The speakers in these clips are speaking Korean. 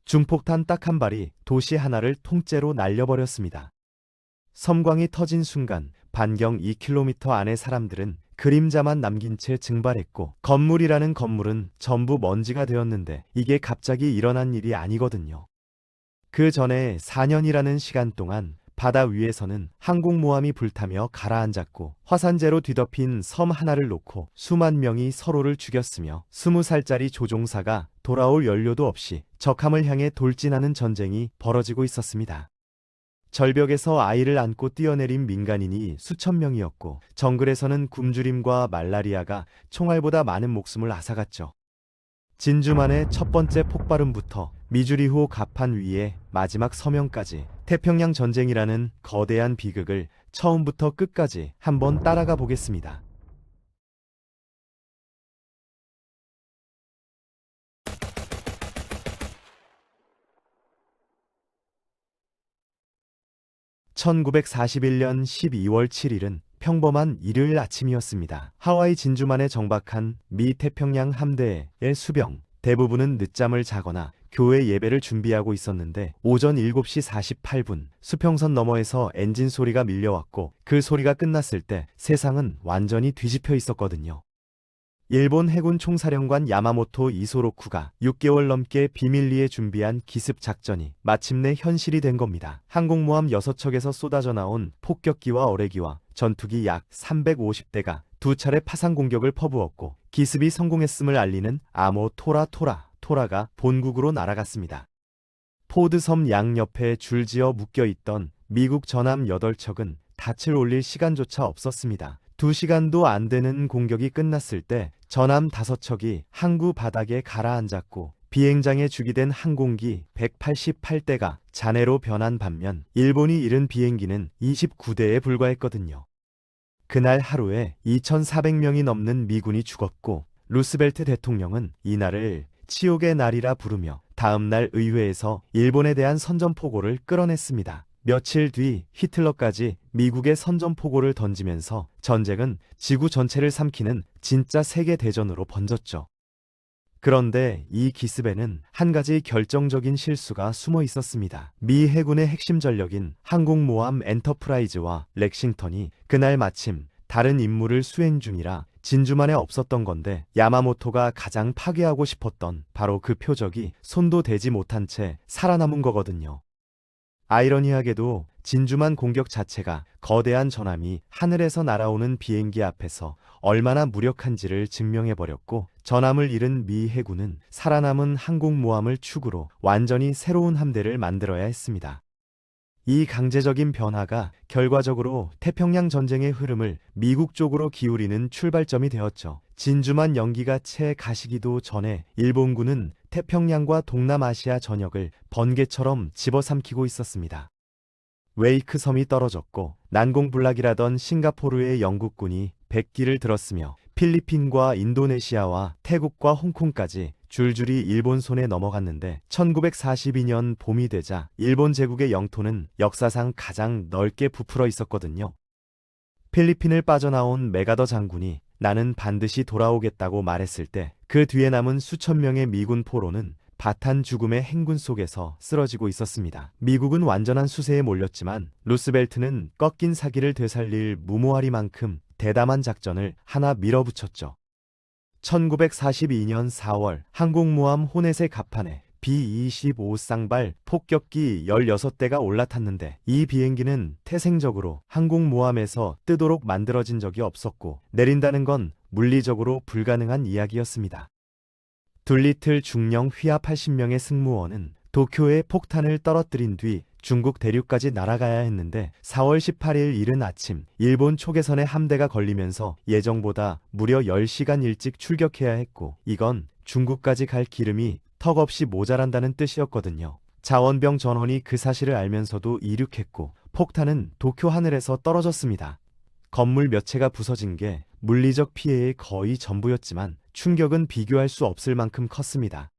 중폭탄 딱 한 발이 도시 하나를 통째로 날려버렸습니다. 섬광이 터진 순간 반경 2km 안의 사람들은 그림자만 남긴 채 증발했고, 건물이라는 건물은 전부 먼지가 되었는데 이게 갑자기 일어난 일이 아니거든요. 그 전에 4년이라는 시간 동안 바다 위에서는 항공모함이 불타며 가라앉았고, 화산재로 뒤덮인 섬 하나를 놓고 수만 명이 서로를 죽였으며 20살짜리 조종사가 돌아올 연료도 없이 적함을 향해 돌진하는 전쟁이 벌어지고 있었습니다. 절벽에서 아이를 안고 뛰어내린 민간인이 수천 명이었고, 정글에서는 굶주림과 말라리아가 총알보다 많은 목숨을 앗아갔죠. 진주만의 첫 번째 폭발음부터 미주리호 갑판 위에 마지막 서명까지 태평양 전쟁이라는 거대한 비극을 처음부터 끝까지 한번 따라가 보겠습니다. (1941년 12월 7일은) 평범한 일요일 아침이었습니다. 하와이 진주만에 정박한 미 태평양 함대의 수병 대부분은 늦잠을 자거나 교회 예배를 준비하고 있었는데, 오전 7시 48분 수평선 너머에서 엔진 소리가 밀려왔고, 그 소리가 끝났을 때 세상은 완전히 뒤집혀 있었거든요. 일본 해군 총사령관 야마모토 이소로쿠가 6개월 넘게 비밀리에 준비한 기습 작전이 마침내 현실이 된 겁니다. 항공모함 6척에서 쏟아져 나온 폭격기와 어뢰기와 전투기 약 350대가 두 차례 파상 공격을 퍼부었고, 기습이 성공했음을 알리는 암호 토라가 본국으로 날아갔습니다. 포드섬 양옆에 줄지어 묶여있던 미국 전함 8척은 닻을 올릴 시간조차 없었습니다. 2시간도 안 되는 공격이 끝났을 때 전함 5척이 항구 바닥에 가라앉았고, 비행장에 주기된 항공기 188대가 잔해로 변한 반면 일본이 잃은 비행기는 29대에 불과했거든요. 그날 하루에 2,400명이 넘는 미군이 죽었고, 루스벨트 대통령은 이날을 치욕의 날이라 부르며 다음날 의회에서 일본에 대한 선전포고를 끌어냈습니다. 며칠 뒤 히틀러까지 미국에 선전포고를 던지면서 전쟁은 지구 전체를 삼키는 진짜 세계대전으로 번졌죠. 그런데 이 기습에는 한 가지 결정적인 실수가 숨어 있었습니다. 미 해군의 핵심 전력인 항공모함 엔터프라이즈와 렉싱턴이 그날 마침 다른 임무를 수행 중이라 진주만에 없었던 건데, 야마모토가 가장 파괴하고 싶었던 바로 그 표적이 손도 대지 못한 채 살아남은 거거든요. 아이러니하게도 진주만 공격 자체가 거대한 전함이 하늘에서 날아오는 비행기 앞에서 얼마나 무력한지를 증명해버렸고, 전함을 잃은 미 해군은 살아남은 항공모함을 축으로 완전히 새로운 함대를 만들어야 했습니다. 이 강제적인 변화가 결과적으로 태평양 전쟁의 흐름을 미국 쪽으로 기울이는 출발점이 되었죠. 진주만 연기가 채 가시기도 전에 일본군은 태평양과 동남아시아 전역을 번개처럼 집어삼키고 있었습니다. 웨이크 섬이 떨어졌고, 난공불락이라던 싱가포르의 영국군이 백기를 들었으며, 필리핀과 인도네시아와 태국과 홍콩까지 줄줄이 일본 손에 넘어갔는데, 1942년 봄이 되자 일본 제국의 영토는 역사상 가장 넓게 부풀어 있었거든요. 필리핀을 빠져나온 메가더 장군이 나는 반드시 돌아오겠다고 말했을 때, 그 뒤에 남은 수천 명의 미군 포로는 바탄 죽음의 행군 속에서 쓰러지고 있었습니다. 미국은 완전한 수세에 몰렸지만 루스벨트는 꺾인 사기를 되살릴 무모하리만큼 대담한 작전을 하나 밀어붙였죠. 1942년 4월 항공모함 호넷의 갑판에 B-25 쌍발 폭격기 16대가 올라탔는데, 이 비행기는 태생적으로 항공모함에서 뜨도록 만들어진 적이 없었고, 내린다는 건 물리적으로 불가능한 이야기였습니다. 둘리틀 중령 휘하 80명의 승무원은 도쿄에 폭탄을 떨어뜨린 뒤 중국 대륙까지 날아가야 했는데, 4월 18일 이른 아침 일본 초계선의 함대가 걸리면서 예정보다 무려 10시간 일찍 출격해야 했고, 이건 중국까지 갈 기름이 턱없이 모자란다는 뜻이었거든요. 자원병 전원이 그 사실을 알면서도 이륙했고, 폭탄은 도쿄 하늘에서 떨어졌습니다. 건물 몇 채가 부서진 게 물리적 피해의 거의 전부였지만 충격은 비교할 수 없을 만큼 컸습니다.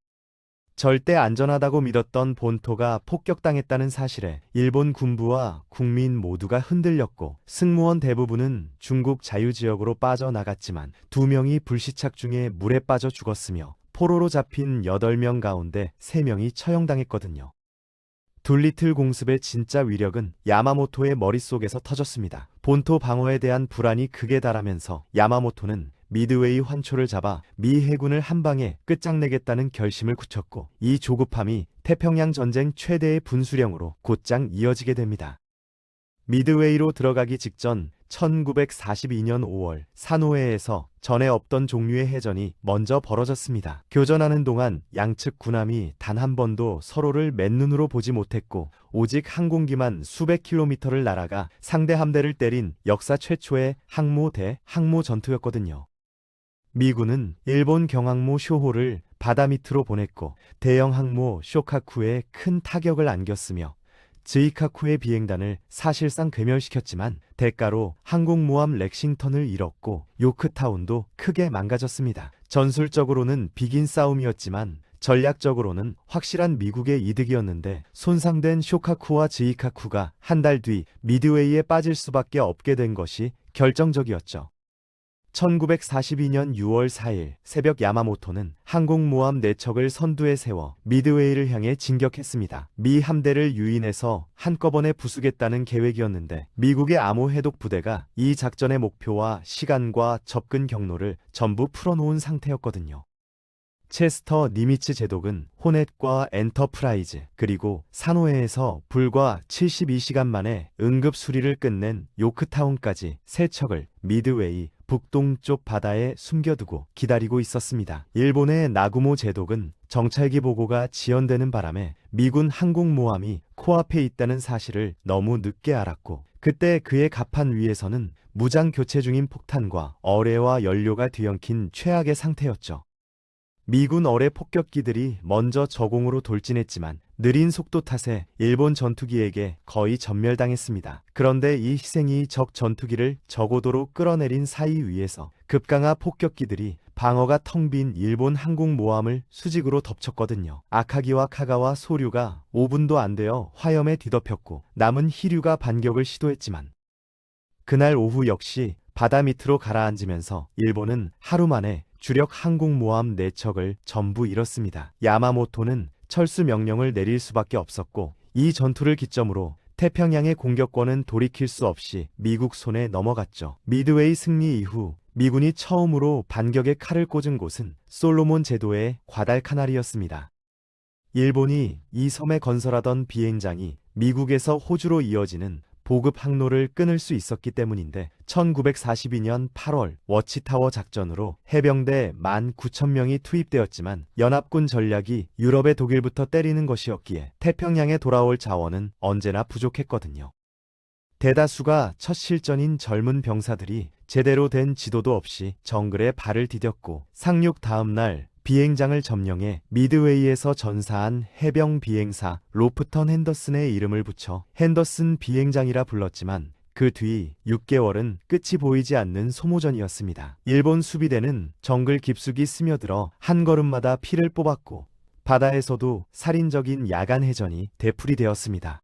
절대 안전하다고 믿었던 본토가 폭격당했다는 사실에 일본 군부와 국민 모두가 흔들렸고, 승무원 대부분은 중국 자유지역으로 빠져나갔지만 2명이 불시착 중에 물에 빠져 죽었으며, 포로로 잡힌 8명 가운데 3명이 처형당했거든요. 둘리틀 공습의 진짜 위력은 야마모토의 머릿속에서 터졌습니다. 본토 방어에 대한 불안이 극에 달하면서 야마모토는 미드웨이 환초를 잡아 미 해군을 한 방에 끝장내겠다는 결심을 굳혔고, 이 조급함이 태평양 전쟁 최대의 분수령으로 곧장 이어지게 됩니다. 미드웨이로 들어가기 직전 1942년 5월 산호해에서 전에 없던 종류의 해전이 먼저 벌어졌습니다. 교전하는 동안 양측 군함이 단 한 번도 서로를 맨눈으로 보지 못했고, 오직 항공기만 수백 킬로미터를 날아가 상대 함대를 때린 역사 최초의 항모 대 항모 전투였거든요. 미군은 일본 경항모 쇼호를 바다 밑으로 보냈고, 대형 항모 쇼카쿠에 큰 타격을 안겼으며 즈이카쿠의 비행단을 사실상 괴멸시켰지만, 대가로 항공모함 렉싱턴을 잃었고 요크타운도 크게 망가졌습니다. 전술적으로는 비긴 싸움이었지만 전략적으로는 확실한 미국의 이득이었는데, 손상된 쇼카쿠와 즈이카쿠가 한 달 뒤 미드웨이에 빠질 수밖에 없게 된 것이 결정적이었죠. 1942년 6월 4일 새벽 야마모토는 항공모함 4척을 선두에 세워 미드웨이를 향해 진격했습니다. 미 함대를 유인해서 한꺼번에 부수겠다는 계획이었는데, 미국의 암호 해독 부대가 이 작전의 목표와 시간과 접근 경로를 전부 풀어놓은 상태였거든요. 체스터 니미츠 제독은 호넷과 엔터프라이즈, 그리고 산호해에서 불과 72시간 만에 응급 수리를 끝낸 요크타운까지 3척을 미드웨이 북동쪽 바다에 숨겨두고 기다리고 있었습니다. 일본의 나구모 제독은 정찰기 보고가 지연되는 바람에 미군 항공모함이 코앞에 있다는 사실을 너무 늦게 알았고, 그때 그의 갑판 위에서는 무장 교체 중인 폭탄과 어뢰와 연료가 뒤엉킨 최악의 상태였죠. 미군 어뢰 폭격기들이 먼저 저공으로 돌진했지만 느린 속도 탓에 일본 전투기에게 거의 전멸당했습니다. 그런데 이 희생이 적 전투기를 저고도로 끌어내린 사이 위에서 급강하 폭격기들이 방어가 텅 빈 일본 항공모함을 수직으로 덮쳤거든요. 아카기와 카가와 소류가 5분도 안 되어 화염에 뒤덮였고, 남은 히류가 반격을 시도했지만 그날 오후 역시 바다 밑으로 가라앉으면서 일본은 하루 만에 주력 항공모함 4척을 전부 잃었습니다. 야마모토는 철수 명령을 내릴 수밖에 없었고, 이 전투를 기점으로 태평양의 공격권은 돌이킬 수 없이 미국 손에 넘어갔죠. 미드웨이 승리 이후 미군이 처음으로 반격의 칼을 꽂은 곳은 솔로몬 제도의 과달카날이었습니다. 일본이 이 섬에 건설하던 비행장이 미국에서 호주로 이어지는 보급 항로를 끊을 수 있었기 때문인데, 1942년 8월 워치타워 작전으로 해병대 19,000명이 투입되었지만 연합군 전략이 유럽의 독일부터 때리는 것이었기에 태평양에 돌아올 자원은 언제나 부족했거든요. 대다수가 첫 실전인 젊은 병사들이 제대로 된 지도도 없이 정글에 발을 디뎠고, 상륙 다음 날 비행장을 점령해 미드웨이에서 전사한 해병 비행사 로프턴 핸더슨의 이름을 붙여 핸더슨 비행장이라 불렀지만, 그 뒤 6개월은 끝이 보이지 않는 소모전이었습니다. 일본 수비대는 정글 깊숙이 스며들어 한 걸음마다 피를 뽑았고, 바다에서도 살인적인 야간 해전이 되풀이되었습니다.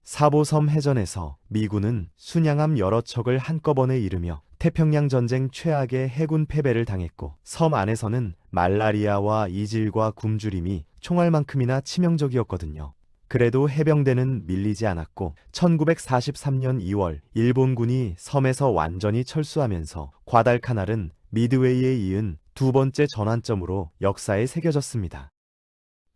사보섬 해전에서 미군은 순양함 여러 척을 한꺼번에 잃으며 태평양 전쟁 최악의 해군 패배를 당했고, 섬 안에서는 말라리아와 이질과 굶주림이 총알만큼이나 치명적이었거든요. 그래도 해병대는 밀리지 않았고 1943년 2월 일본군이 섬에서 완전히 철수하면서 과달카날은 미드웨이에 이은 두 번째 전환점으로 역사에 새겨졌습니다.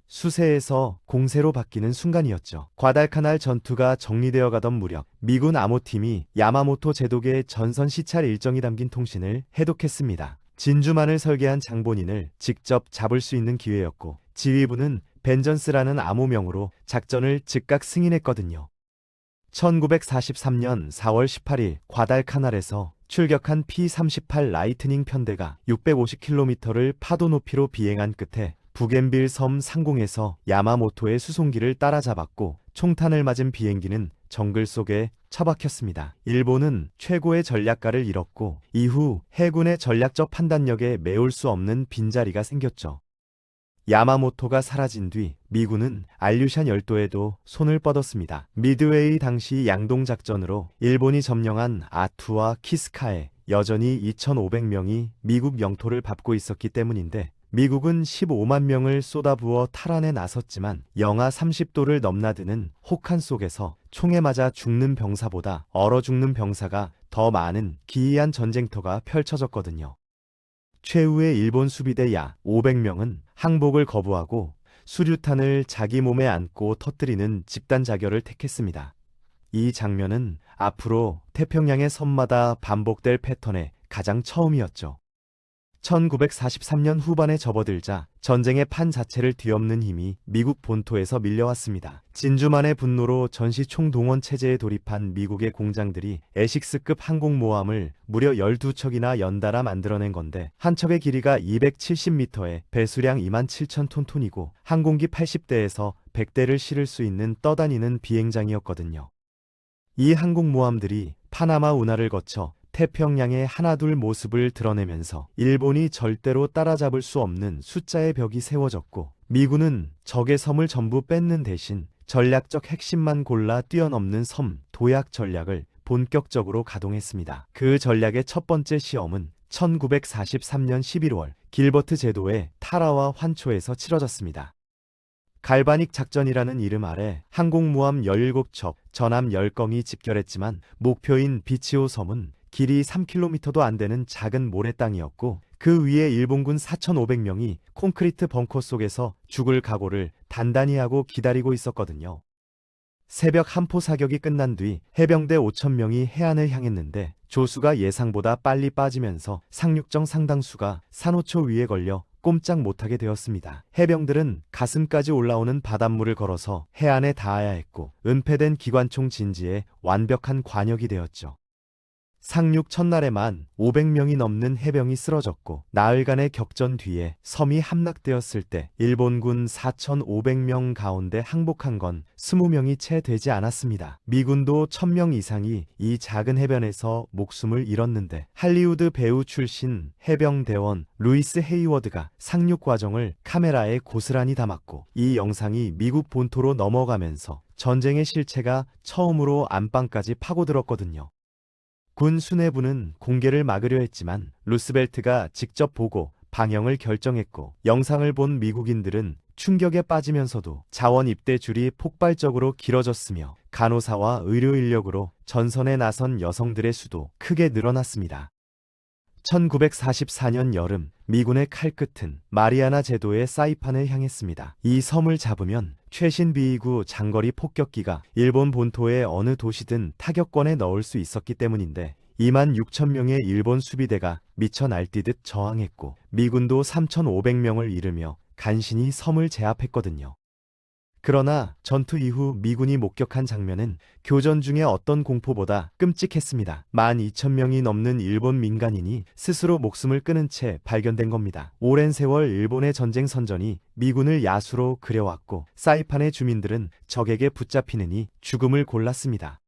수세에서 공세로 바뀌는 순간이었죠. 과달카날 전투가 정리되어 가던 무렵 미군 암호팀이 야마모토 제독의 전선 시찰 일정이 담긴 통신을 해독했습니다. 진주만을 설계한 장본인을 직접 잡을 수 있는 기회였고, 지휘부는 벤전스라는 암호명으로 작전을 즉각 승인했거든요. 1943년 4월 18일 과달카날에서 출격한 P-38 라이트닝 편대가 650km를 파도 높이로 비행한 끝에 부겐빌 섬 상공에서 야마모토의 수송기를 따라잡았고, 총탄을 맞은 비행기는 정글 속에 처박혔습니다. 일본은 최고의 전략가를 잃었고, 이후 해군의 전략적 판단력에 메울 수 없는 빈자리가 생겼죠. 야마모토가 사라진 뒤 미군은 알류샨 열도에도 손을 뻗었습니다. 미드웨이 당시 양동작전으로 일본이 점령한 아투와 키스카에 여전히 2,500명이 미국 영토를 밟고 있었기 때문인데, 미국은 15만 명을 쏟아부어 탈환에 나섰지만 영하 30도를 넘나드는 혹한 속에서 총에 맞아 죽는 병사보다 얼어 죽는 병사가 더 많은 기이한 전쟁터가 펼쳐졌거든요. 최후의 일본 수비대 약 500명은 항복을 거부하고 수류탄을 자기 몸에 안고 터뜨리는 집단 자결을 택했습니다. 이 장면은 앞으로 태평양의 섬마다 반복될 패턴의 가장 처음이었죠. 1943년 후반에 접어들자 전쟁의 판 자체를 뒤엎는 힘이 미국 본토에서 밀려왔습니다. 진주만의 분노로 전시 총동원 체제에 돌입한 미국의 공장들이 에식스급 항공모함을 무려 12척이나 연달아 만들어낸 건데, 한 척의 길이가 270m에 배수량 27,000톤이고 항공기 80대에서 100대를 실을 수 있는 떠다니는 비행장이었거든요. 이 항공모함들이 파나마 운하를 거쳐 태평양의 하나둘 모습을 드러내면서 일본이 절대로 따라잡을 수 없는 숫자의 벽이 세워졌고, 미군은 적의 섬을 전부 뺏는 대신 전략적 핵심만 골라 뛰어넘는 섬 도약 전략을 본격적으로 가동했습니다. 그 전략의 첫 번째 시험은 1943년 11월 길버트 제도의 타라와 환초에서 치러졌습니다. 갈바닉 작전이라는 이름 아래 항공모함 17척, 전함 10건이 집결했지만 목표인 비치오 섬은 길이 3km도 안 되는 작은 모래땅이었고, 그 위에 일본군 4,500명이 콘크리트 벙커 속에서 죽을 각오를 단단히 하고 기다리고 있었거든요. 새벽 한포 사격이 끝난 뒤 해병대 5,000명이 해안을 향했는데 조수가 예상보다 빨리 빠지면서 상륙정 상당수가 산호초 위에 걸려 꼼짝 못하게 되었습니다. 해병들은 가슴까지 올라오는 바닷물을 걸어서 해안에 닿아야 했고, 은폐된 기관총 진지에 완벽한 관역이 되었죠. 상륙 첫날에만 500명이 넘는 해병이 쓰러졌고, 나흘간의 격전 뒤에 섬이 함락되었을 때 일본군 4,500명 가운데 항복한 건 20명이 채 되지 않았습니다. 미군도 1,000명 이상이 이 작은 해변에서 목숨을 잃었는데, 할리우드 배우 출신 해병대원 루이스 헤이워드가 상륙 과정을 카메라에 고스란히 담았고, 이 영상이 미국 본토로 넘어가면서 전쟁의 실체가 처음으로 안방까지 파고들었거든요. 군 수뇌부는 공개를 막으려 했지만 루스벨트가 직접 보고 방영을 결정했고, 영상을 본 미국인들은 충격에 빠지면서도 자원 입대 줄이 폭발적으로 길어졌으며 간호사와 의료 인력으로 전선에 나선 여성들의 수도 크게 늘어났습니다. 1944년 여름, 미군의 칼끝은 마리아나 제도의 사이판을 향했습니다. 이 섬을 잡으면 최신 비이구 장거리 폭격기가 일본 본토의 어느 도시든 타격권에 넣을 수 있었기 때문인데, 26,000명의 일본 수비대가 미쳐 날뛰듯 저항했고, 미군도 3,500명을 잃으며 간신히 섬을 제압했거든요. 그러나 전투 이후 미군이 목격한 장면은 교전 중의 어떤 공포보다 끔찍했습니다. 12,000명이 넘는 일본 민간인이 스스로 목숨을 끊은 채 발견된 겁니다. 오랜 세월 일본의 전쟁 선전이 미군을 야수로 그려왔고, 사이판의 주민들은 적에게 붙잡히느니 죽음을 골랐습니다.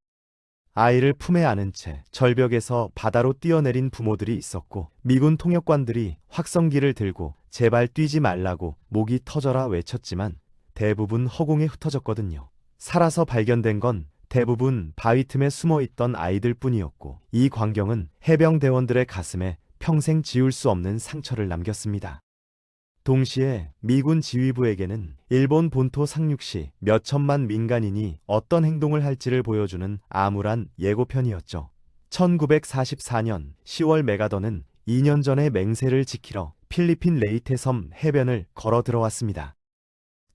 아이를 품에 안은 채 절벽에서 바다로 뛰어내린 부모들이 있었고, 미군 통역관들이 확성기를 들고 제발 뛰지 말라고 목이 터져라 외쳤지만 대부분 허공에 흩어졌거든요. 살아서 발견된 건 대부분 바위 틈에 숨어있던 아이들 뿐이었고, 이 광경은 해병대원들의 가슴에 평생 지울 수 없는 상처를 남겼습니다. 동시에 미군 지휘부에게는 일본 본토 상륙 시 몇천만 민간인이 어떤 행동을 할지를 보여주는 암울한 예고편이었죠. 1944년 10월 메가더는 2년 전의 맹세를 지키러 필리핀 레이테 섬 해변을 걸어 들어왔습니다.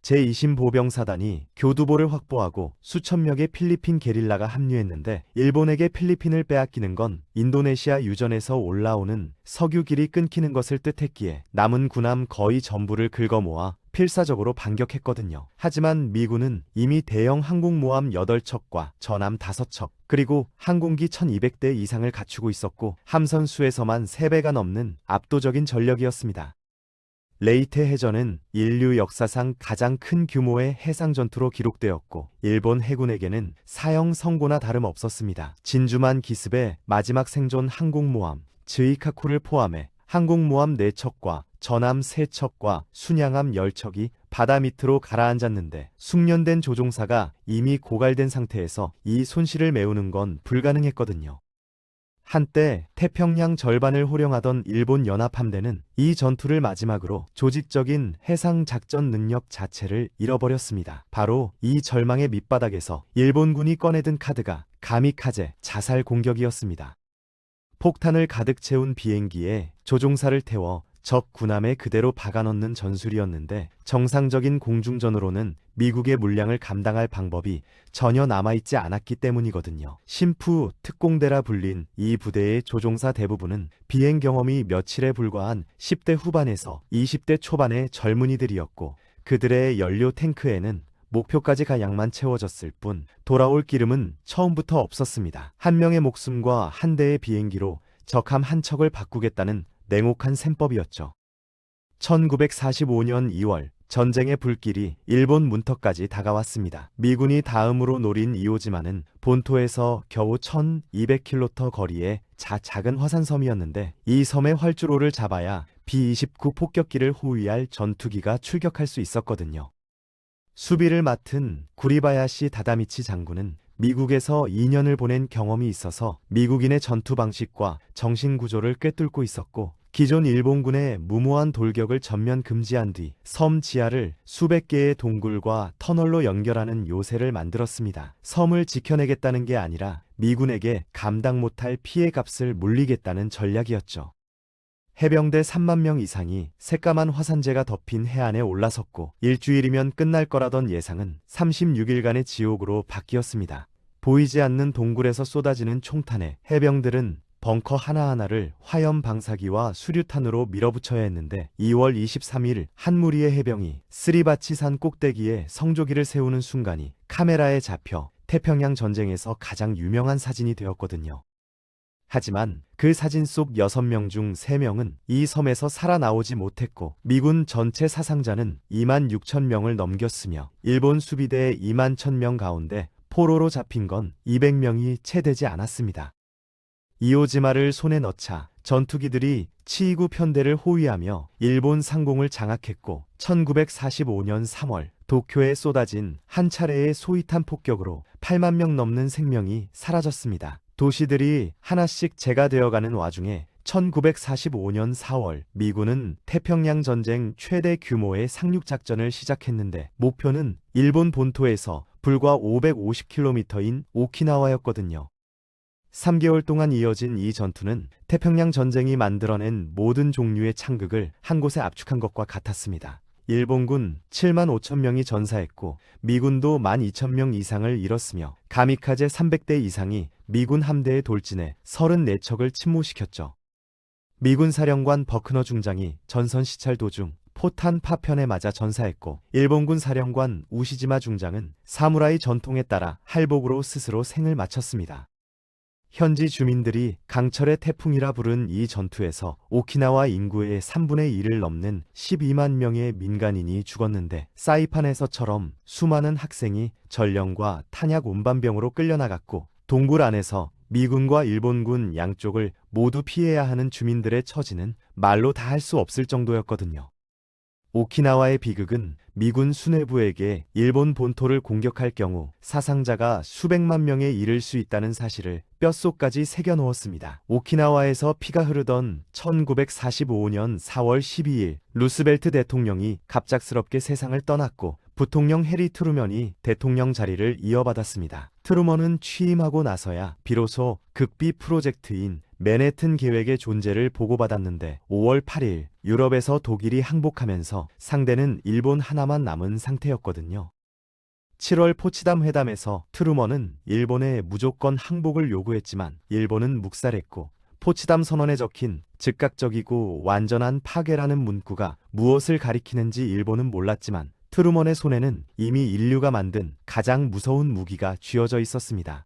제20보병사단이 교두보를 확보하고 수천 명의 필리핀 게릴라가 합류했는데, 일본에게 필리핀을 빼앗기는 건 인도네시아 유전에서 올라오는 석유길이 끊기는 것을 뜻했기에 남은 군함 거의 전부를 긁어모아 필사적으로 반격했거든요. 하지만 미군은 이미 대형 항공모함 8척과 전함 5척, 그리고 항공기 1,200대 이상을 갖추고 있었고, 함선 수에서만 3배가 넘는 압도적인 전력이었습니다. 레이테 해전은 인류 역사상 가장 큰 규모의 해상 전투로 기록되었고, 일본 해군에게는 사형 선고나 다름없었습니다. 진주만 기습의 마지막 생존 항공모함 즈이카쿠를 포함해 항공모함 4척과 전함 3척과 순양함 10척이 바다 밑으로 가라앉았는데, 숙련된 조종사가 이미 고갈된 상태에서 이 손실을 메우는 건 불가능했거든요. 한때 태평양 절반을 호령하던 일본 연합함대는 이 전투를 마지막으로 조직적인 해상 작전 능력 자체를 잃어버렸습니다. 바로 이 절망의 밑바닥에서 일본군이 꺼내든 카드가 가미카제 자살 공격이었습니다. 폭탄을 가득 채운 비행기에 조종사를 태워 적 군함에 그대로 박아넣는 전술이었는데, 정상적인 공중전으로는 미국의 물량을 감당할 방법이 전혀 남아있지 않았기 때문이거든요. 심프 특공대라 불린 이 부대의 조종사 대부분은 비행 경험이 며칠에 불과한 10대 후반에서 20대 초반의 젊은이들이었고, 그들의 연료 탱크에는 목표까지 가 양만 채워졌을 뿐 돌아올 기름은 처음부터 없었습니다. 한 명의 목숨과 한 대의 비행기로 적함 한 척을 바꾸겠다는 냉혹한 셈법이었죠. 1945년 2월 전쟁의 불길이 일본 문턱까지 다가왔습니다. 미군이 다음으로 노린 이오지마는 본토에서 겨우 1200km 거리의 작은 화산섬이었는데, 이 섬의 활주로를 잡아야 B-29 폭격기를 호위할 전투기가 출격할 수 있었거든요. 수비를 맡은 구리바야시 다다미치 장군은 미국에서 2년을 보낸 경험이 있어서 미국인의 전투 방식과 정신 구조를 꿰뚫고 있었고, 기존 일본군의 무모한 돌격을 전면 금지한 뒤 섬 지하를 수백 개의 동굴과 터널로 연결하는 요새를 만들었습니다. 섬을 지켜내겠다는 게 아니라 미군에게 감당 못할 피해 값을 물리겠다는 전략이었죠. 해병대 3만 명 이상이 새까만 화산재가 덮인 해안에 올라섰고, 일주일이면 끝날 거라던 예상은 36일간의 지옥으로 바뀌었습니다. 보이지 않는 동굴에서 쏟아지는 총탄에 해병들은 벙커 하나하나를 화염 방사기와 수류탄으로 밀어붙여야 했는데, 2월 23일 한 무리의 해병이 스리바치산 꼭대기에 성조기를 세우는 순간이 카메라에 잡혀 태평양 전쟁에서 가장 유명한 사진이 되었거든요. 하지만 그 사진 속 6명 중 3명은 이 섬에서 살아나오지 못했고, 미군 전체 사상자는 2만 6천 명을 넘겼으며 일본 수비대 2만 1,000명 가운데 포로로 잡힌 건 200명이 채 되지 않았습니다. 이오지마를 손에 넣자 전투기들이 치이구 편대를 호위하며 일본 상공을 장악했고, 1945년 3월 도쿄에 쏟아진 한 차례의 소위탄 폭격으로 8만 명 넘는 생명이 사라졌습니다. 도시들이 하나씩 재가 되어가는 와중에 1945년 4월 미군은 태평양 전쟁 최대 규모의 상륙작전을 시작했는데, 목표는 일본 본토에서 불과 550km인 오키나와였거든요. 3개월 동안 이어진 이 전투는 태평양 전쟁이 만들어낸 모든 종류의 창극을 한 곳에 압축한 것과 같았습니다. 일본군 7만 5천 명이 전사했고, 미군도 12,000명 이상을 잃었으며, 가미카제 300대 이상이 미군 함대에 돌진해 34척을 침몰시켰죠. 미군 사령관 버크너 중장이 전선 시찰 도중 포탄 파편에 맞아 전사했고, 일본군 사령관 우시지마 중장은 사무라이 전통에 따라 할복으로 스스로 생을 마쳤습니다. 현지 주민들이 강철의 태풍이라 부른 이 전투에서 오키나와 인구의 3분의 1을 넘는 12만 명의 민간인이 죽었는데, 사이판에서처럼 수많은 학생이 전령과 탄약 운반병으로 끌려나갔고, 동굴 안에서 미군과 일본군 양쪽을 모두 피해야 하는 주민들의 처지는 말로 다 할 수 없을 정도였거든요. 오키나와의 비극은 미군 수뇌부에게 일본 본토를 공격할 경우 사상자가 수백만 명에 이를 수 있다는 사실을 뼛속까지 새겨놓았습니다. 오키나와에서 피가 흐르던 1945년 4월 12일 루스벨트 대통령이 갑작스럽게 세상을 떠났고, 부통령 해리 트루먼이 대통령 자리를 이어받았습니다. 트루먼은 취임하고 나서야 비로소 극비 프로젝트인 맨해튼 계획의 존재를 보고받았는데, 5월 8일 유럽에서 독일이 항복하면서 상대는 일본 하나만 남은 상태였거든요. 7월 포츠담 회담에서 트루먼은 일본에 무조건 항복을 요구했지만 일본은 묵살했고, 포츠담 선언에 적힌 즉각적이고 완전한 파괴라는 문구가 무엇을 가리키는지 일본은 몰랐지만, 트루먼의 손에는 이미 인류가 만든 가장 무서운 무기가 쥐어져 있었습니다.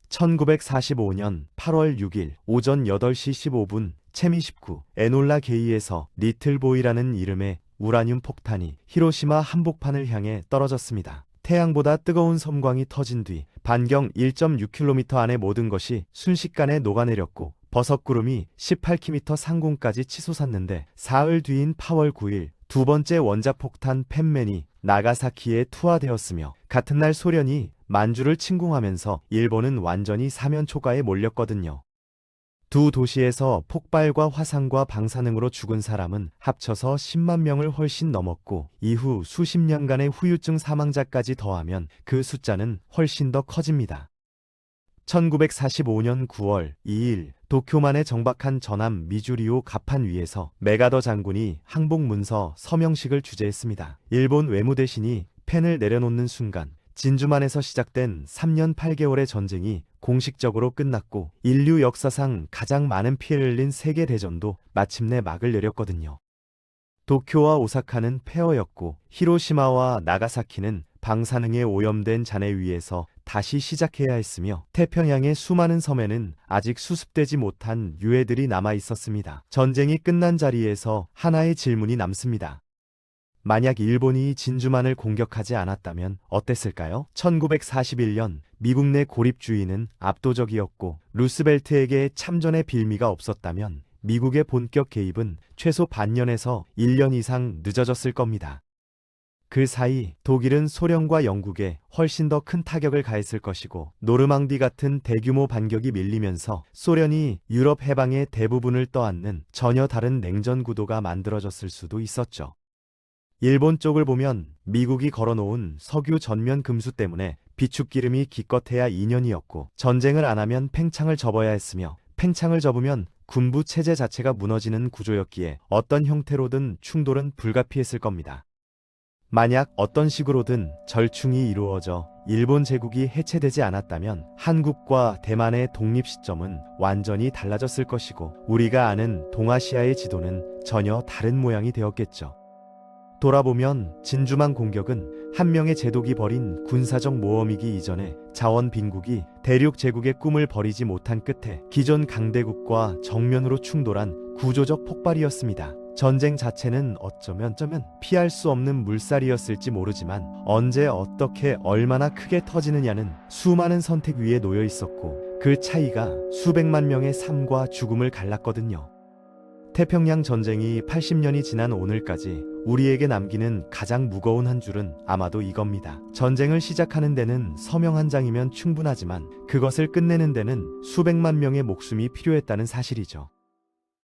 1945년 8월 6일 오전 8시 15분 체미19 에놀라 게이에서 리틀보이라는 이름의 우라늄 폭탄이 히로시마 한복판을 향해 떨어졌습니다. 태양보다 뜨거운 섬광이 터진 뒤 반경 1.6km 안의 모든 것이 순식간에 녹아내렸고, 버섯구름이 18km 상공까지 치솟았는데, 사흘 뒤인 8월 9일 두 번째 원자폭탄 펜맨이 나가사키에 투하되었으며, 같은 날 소련이 만주를 침공하면서 일본은 완전히 사면초가에 몰렸거든요. 두 도시에서 폭발과 화상과 방사능으로 죽은 사람은 합쳐서 10만 명을 훨씬 넘었고 이후 수십 년간의 후유증 사망자까지 더하면 그 숫자는 훨씬 더 커집니다. 1945년 9월 2일 도쿄만에 정박한 전함 미주리오 갑판 위에서 메가더 장군이 항복 문서 서명식을 주재했습니다. 일본 외무대신이 펜을 내려놓는 순간 진주만에서 시작된 3년 8개월의 전쟁이 공식적으로 끝났고 인류 역사상 가장 많은 피해를 흘린 세계대전도 마침내 막을 내렸거든요. 도쿄와 오사카는 폐허였고 히로시마와 나가사키는 방사능에 오염된 잔해 위에서 다시 시작해야 했으며 태평양의 수많은 섬에는 아직 수습되지 못한 유해들이 남아 있었습니다. 전쟁이 끝난 자리에서 하나의 질문이 남습니다. 만약 일본이 진주만을 공격하지 않았다면 어땠을까요? 1941년 미국 내 고립주의는 압도적이었고 루스벨트에게 참전의 빌미가 없었다면 미국의 본격 개입은 최소 반년에서 1년 이상 늦어졌을 겁니다. 그 사이 독일은 소련과 영국에 훨씬 더 큰 타격을 가했을 것이고 노르망디 같은 대규모 반격이 밀리면서 소련이 유럽 해방의 대부분을 떠안는 전혀 다른 냉전 구도가 만들어졌을 수도 있었죠. 일본 쪽을 보면 미국이 걸어놓은 석유 전면 금수 때문에 비축기름이 기껏해야 2년이었고 전쟁을 안 하면 팽창을 접어야 했으며 팽창을 접으면 군부 체제 자체가 무너지는 구조였기에 어떤 형태로든 충돌은 불가피했을 겁니다. 만약 어떤 식으로든 절충이 이루어져 일본 제국이 해체되지 않았다면 한국과 대만의 독립 시점은 완전히 달라졌을 것이고 우리가 아는 동아시아의 지도는 전혀 다른 모양이 되었겠죠. 돌아보면 진주만 공격은 한 명의 제독이 벌인 군사적 모험이기 이전에 자원 빈국이 대륙 제국의 꿈을 버리지 못한 끝에 기존 강대국과 정면으로 충돌한 구조적 폭발이었습니다. 전쟁 자체는 어쩌면 피할 수 없는 물살이었을지 모르지만 언제 어떻게 얼마나 크게 터지느냐는 수많은 선택 위에 놓여 있었고 그 차이가 수백만 명의 삶과 죽음을 갈랐거든요. 태평양 전쟁이 80년이 지난 오늘까지 우리에게 남기는 가장 무거운 한 줄은 아마도 이겁니다. 전쟁을 시작하는 데는 서명 한 장이면 충분하지만 그것을 끝내는 데는 수백만 명의 목숨이 필요했다는 사실이죠.